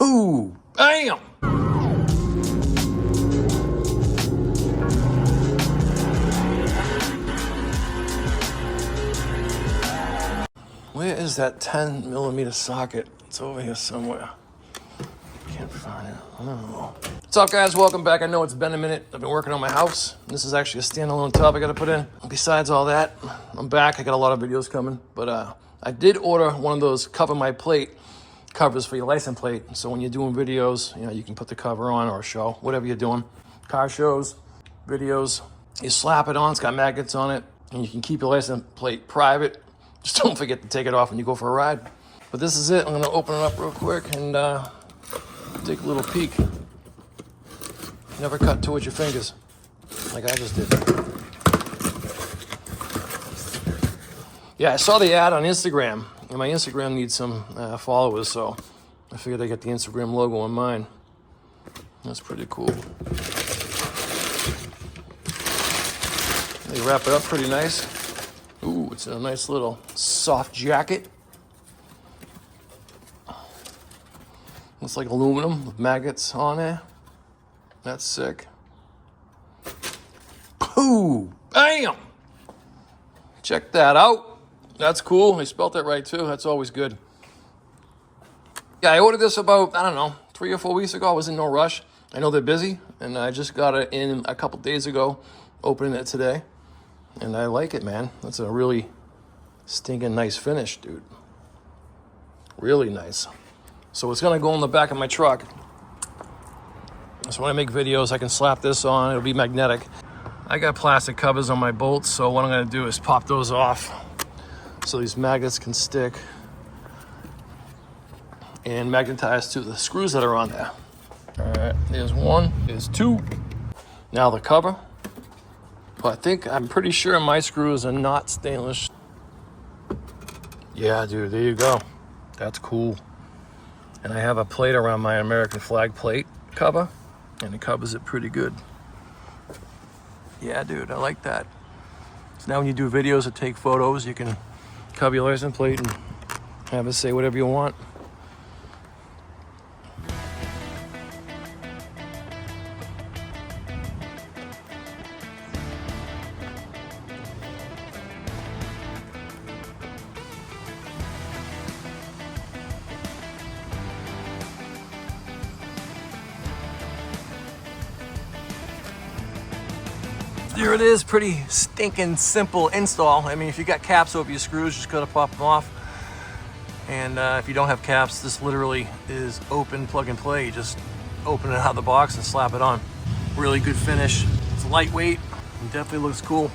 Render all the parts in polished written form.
Pooh! Bam! Where is that 10mm socket? It's over here somewhere. Can't find it. I don't know. What's up, guys? Welcome back. I know it's been a minute. I've been working on my house. This is actually a standalone tub I got to put in. Besides all that, I'm back. I got a lot of videos coming. But I did order one of those Covermyplate covers for your license plate. So when you're doing videos, you know, you can put the cover on or a show, whatever you're doing. Car shows, videos. You slap it on. It's got magnets on it. And you can keep your license plate private. Just don't forget to take it off when you go for a ride. But this is it. I'm going to open it up real quick and take a little peek. Never cut towards your fingers like I just did. Yeah, I saw the ad on Instagram, and my Instagram needs some followers, so I figured I'd get the Instagram logo on mine. That's pretty cool. They wrap it up pretty nice. Ooh, it's in a nice little soft jacket. Looks like aluminum with magnets on there. That's sick. Pooh! Bam! Check that out. That's cool. They spelled it right too. That's always good. Yeah, I ordered this about, I don't know, 3 or 4 weeks ago. I was in no rush. I know they're busy, and I just got it in a couple days ago, opening it today. And I like it, man. That's a really stinking nice finish, dude. Really nice. So it's gonna go in the back of my truck. So when I make videos, I can slap this on. It'll be magnetic. I got plastic covers on my bolts, so what I'm gonna do is pop those off so these magnets can stick and magnetize to the screws that are on there. All right, there's one, there's two. Now the cover. But I'm pretty sure my screws are not stainless. Yeah, dude, there you go. That's cool. And I have a plate around my American flag plate cover, and it covers it pretty good. Yeah, dude, I like that. So now when you do videos or take photos, you can cover your license plate and have it say whatever you want. There it is, pretty stinking simple install. I mean, if you got caps over your screws, just gotta pop them off. And if you don't have caps, this literally is open, plug and play. You just open it out of the box and slap it on. Really good finish. It's lightweight, and definitely looks cool.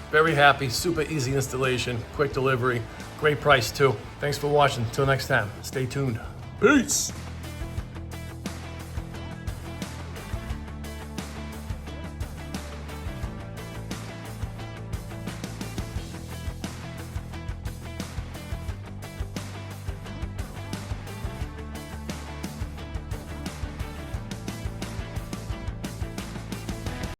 Very happy, super easy installation, quick delivery, great price too. Thanks for watching, until next time, stay tuned. Peace.